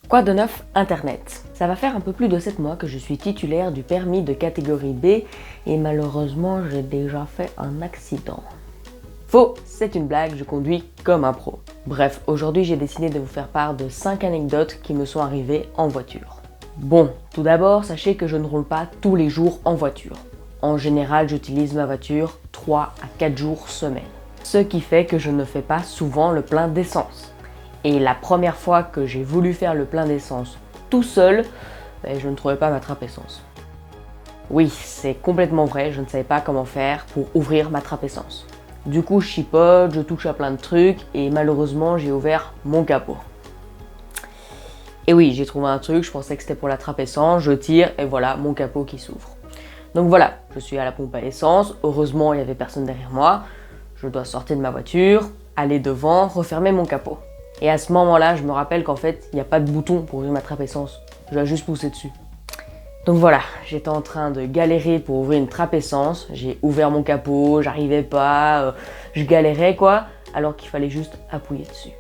Quoi de neuf Internet? Ça va faire un peu plus de 7 mois que je suis titulaire du permis de catégorie B et malheureusement j'ai déjà fait un accident. Faux, c'est une blague, je conduis comme un pro. Bref, aujourd'hui j'ai décidé de vous faire part de 5 anecdotes qui me sont arrivées en voiture. Bon, tout d'abord, sachez que je ne roule pas tous les jours en voiture. En général, j'utilise ma voiture 3 à 4 jours semaine. Ce qui fait que je ne fais pas souvent le plein d'essence. Et la première fois que j'ai voulu faire le plein d'essence tout seul, je ne trouvais pas ma trappe essence. Oui, c'est complètement vrai, je ne savais pas comment faire pour ouvrir ma trappe essence. Du coup, je chipote, je touche à plein de trucs et malheureusement, j'ai ouvert mon capot. Et oui, j'ai trouvé un truc, je pensais que c'était pour la trappe essence, je tire et voilà, mon capot qui s'ouvre. Donc voilà, je suis à la pompe à essence, heureusement il n'y avait personne derrière moi. Je dois sortir de ma voiture, aller devant, refermer mon capot. Et à ce moment-là, je me rappelle qu'en fait, il n'y a pas de bouton pour ouvrir ma trappe essence. Je dois juste pousser dessus. Donc voilà, j'étais en train de galérer pour ouvrir une trappe essence. J'ai ouvert mon capot, j'arrivais pas, je galérais quoi, alors qu'il fallait juste appuyer dessus.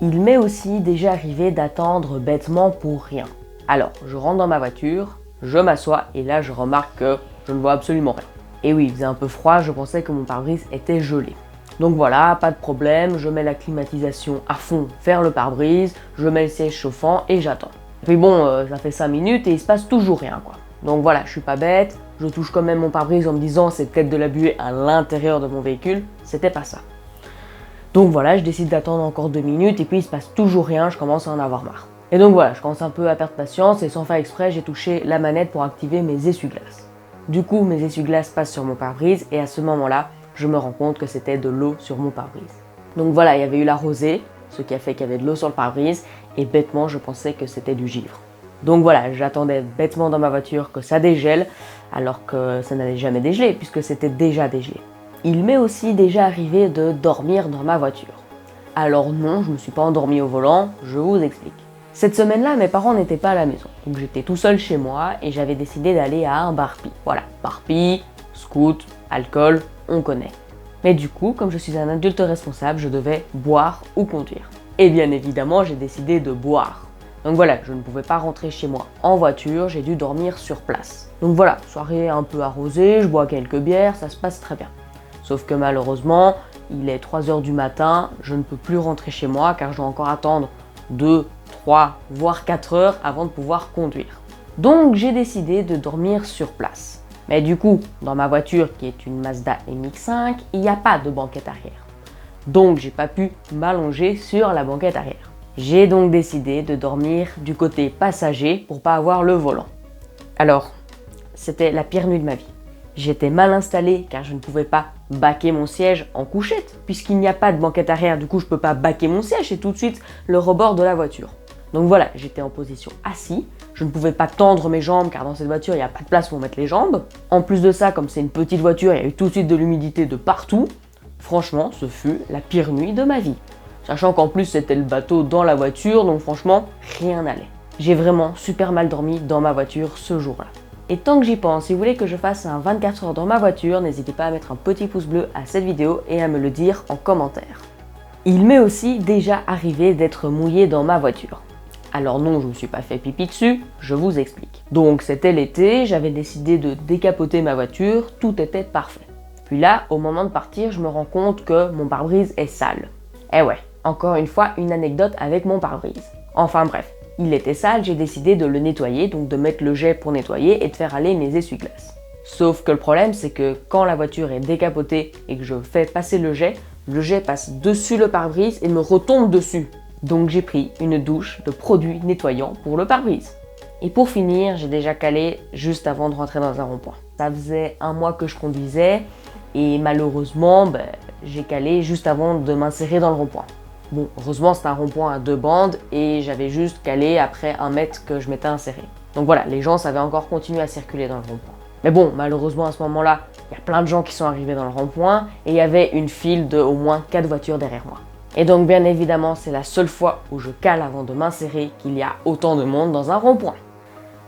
Il m'est aussi déjà arrivé d'attendre bêtement pour rien. Alors, je rentre dans ma voiture, je m'assois et là je remarque que je ne vois absolument rien. Et oui, il faisait un peu froid, je pensais que mon pare-brise était gelé. Donc voilà, pas de problème, je mets la climatisation à fond vers le pare-brise, je mets le siège chauffant et j'attends. Et puis bon, ça fait 5 minutes et il se passe toujours rien quoi. Donc voilà, je suis pas bête, je touche quand même mon pare-brise en me disant c'est peut-être de la buée à l'intérieur de mon véhicule, c'était pas ça. Donc voilà, je décide d'attendre encore 2 minutes et puis il se passe toujours rien, je commence à en avoir marre. Et donc voilà, je commence un peu à perdre patience et sans faire exprès, j'ai touché la manette pour activer mes essuie-glaces. Du coup, mes essuie-glaces passent sur mon pare-brise et à ce moment-là, je me rends compte que c'était de l'eau sur mon pare-brise. Donc voilà, il y avait eu la rosée, ce qui a fait qu'il y avait de l'eau sur le pare-brise, et bêtement, je pensais que c'était du givre. Donc voilà, j'attendais bêtement dans ma voiture que ça dégèle, alors que ça n'allait jamais dégeler, puisque c'était déjà dégelé. Il m'est aussi déjà arrivé de dormir dans ma voiture. Alors non, je ne me suis pas endormi au volant, je vous explique. Cette semaine-là, mes parents n'étaient pas à la maison, donc j'étais tout seul chez moi et j'avais décidé d'aller à un bar-pie. Voilà, bar-pie, scout, alcool, on connaît. Mais du coup, comme je suis un adulte responsable, je devais boire ou conduire. Et bien évidemment, j'ai décidé de boire. Donc voilà, je ne pouvais pas rentrer chez moi en voiture, j'ai dû dormir sur place. Donc voilà, soirée un peu arrosée, je bois quelques bières, ça se passe très bien. Sauf que malheureusement, il est 3 h du matin, je ne peux plus rentrer chez moi car je dois encore attendre 2, 3, voire 4 heures avant de pouvoir conduire. Donc j'ai décidé de dormir sur place. Mais du coup, dans ma voiture qui est une Mazda MX-5, il n'y a pas de banquette arrière. Donc j'ai pas pu m'allonger sur la banquette arrière. J'ai donc décidé de dormir du côté passager pour pas avoir le volant. Alors, c'était la pire nuit de ma vie. J'étais mal installé car je ne pouvais pas baquer mon siège en couchette, puisqu'il n'y a pas de banquette arrière, du coup je peux pas baquer mon siège, c'est tout de suite le rebord de la voiture. Donc voilà, j'étais en position assis, je ne pouvais pas tendre mes jambes car dans cette voiture il n'y a pas de place pour mettre les jambes. En plus de ça, comme c'est une petite voiture, il y a eu tout de suite de l'humidité de partout. Franchement, ce fut la pire nuit de ma vie. Sachant qu'en plus c'était le bateau dans la voiture, donc franchement, rien n'allait. J'ai vraiment super mal dormi dans ma voiture ce jour-là. Et tant que j'y pense, si vous voulez que je fasse un 24 heures dans ma voiture, n'hésitez pas à mettre un petit pouce bleu à cette vidéo et à me le dire en commentaire. Il m'est aussi déjà arrivé d'être mouillé dans ma voiture. Alors non, je ne me suis pas fait pipi dessus, je vous explique. Donc c'était l'été, j'avais décidé de décapoter ma voiture, tout était parfait. Puis là, au moment de partir, je me rends compte que mon pare-brise est sale. Eh ouais, encore une fois, une anecdote avec mon pare-brise. Enfin bref, il était sale, j'ai décidé de le nettoyer, donc de mettre le jet pour nettoyer et de faire aller mes essuie-glaces. Sauf que le problème, c'est que quand la voiture est décapotée et que je fais passer le jet passe dessus le pare-brise et me retombe dessus. Donc j'ai pris une douche de produits nettoyants pour le pare-brise. Et pour finir, j'ai déjà calé juste avant de rentrer dans un rond-point. Ça faisait 1 mois que je conduisais et malheureusement, j'ai calé juste avant de m'insérer dans le rond-point. Bon, heureusement c'est un rond-point à 2 bandes et j'avais juste calé après 1 mètre que je m'étais inséré. Donc voilà, les gens savaient encore continuer à circuler dans le rond-point. Mais bon, malheureusement à ce moment-là, il y a plein de gens qui sont arrivés dans le rond-point et il y avait une file de au moins 4 voitures derrière moi. Et donc bien évidemment, c'est la seule fois où je cale avant de m'insérer qu'il y a autant de monde dans un rond-point.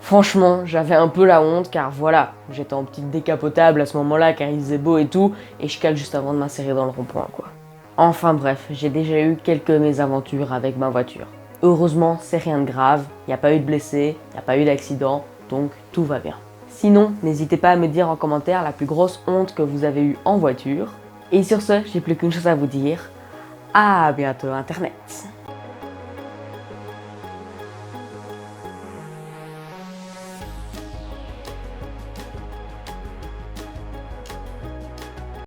Franchement, j'avais un peu la honte car voilà, j'étais en petite décapotable à ce moment-là car il faisait beau et tout, et je cale juste avant de m'insérer dans le rond-point quoi. Enfin bref, j'ai déjà eu quelques mésaventures avec ma voiture. Heureusement, c'est rien de grave, il n'y a pas eu de blessés, il n'y a pas eu d'accident, donc tout va bien. Sinon, n'hésitez pas à me dire en commentaire la plus grosse honte que vous avez eue en voiture. Et sur ce, j'ai plus qu'une chose à vous dire. À bientôt Internet!